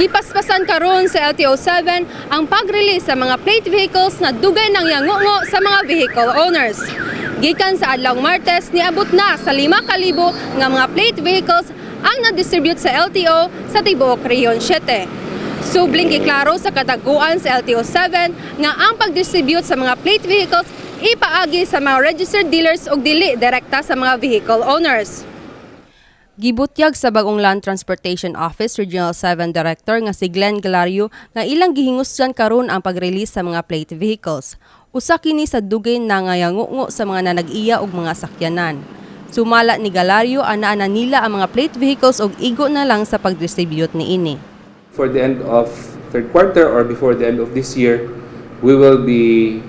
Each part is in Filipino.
Gipaspasan karon sa LTO-7 ang pag-release sa mga plate vehicles na dugay ng yangungo sa mga vehicle owners. Gikan sa adlawng Martes, niabot na sa 5,000 nga mga plate vehicles ang na-distribute sa LTO sa tibuok Rehiyon 7. Subling giklaro sa kataguan sa LTO-7 nga ang pag-distribute sa mga plate vehicles ipaagi sa mga registered dealers ug dili direkta sa mga vehicle owners. Gibutyag sa bagong Land Transportation Office Regional 7 Director nga si Glenn Galario nga ilang gihingusgan karon ang pag-release sa mga plate vehicles. Usa kini sa dugay na nga yangungo sa mga nanag-iya ug mga sakyanan. Sumala ni Galario ana nila ang mga plate vehicles ug igo na lang sa pag-distribute niini. For the end of third quarter or before the end of this year, we will be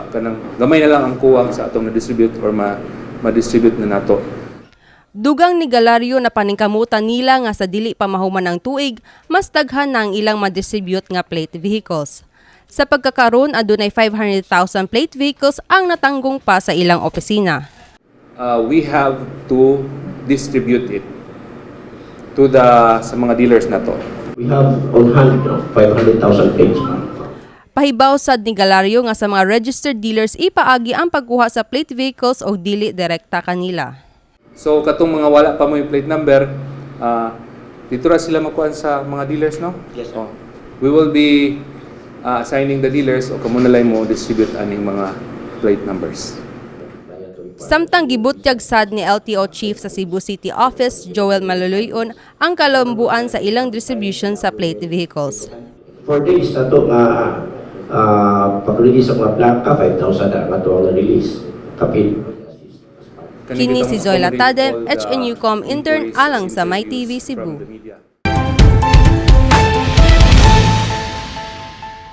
kanang gamay na lang ang kuwang sa atong na-distribute or ma-distribute na nato. Dugang ni Galario na paningkamutan nila nga sa dili pa mahuman ang tuig, mas daghan na ang ilang ma-distribute nga plate vehicles. Sa pagkakaroon, adunay 500,000 plate vehicles ang natanggong pa sa ilang opisina. We have to distribute it to sa mga dealers na to. We have on hand 500,000 plates. Pahibaw sad ni Galario nga sa mga registered dealers ipaagi ang pagkuha sa plate vehicles o dili direkta kanila. So katong mga wala pa mo yung plate number, dito ra sila makuha sa mga dealers, no? Yes, sir. We will be assigning the dealers o kamo nalay mo distribute aning mga plate numbers. Samtang gibutyag sad ni LTO Chief sa Cebu City Office, Joel Maluluyon, ang kalambuan sa ilang distribution sa plate vehicles. 4 days na ito nga pag-release ang mga plaka, 5,000 na ito ang na-release. Kapit. Kini si Zoila Tadem, HNUcom intern alang sa MyTV Cebu.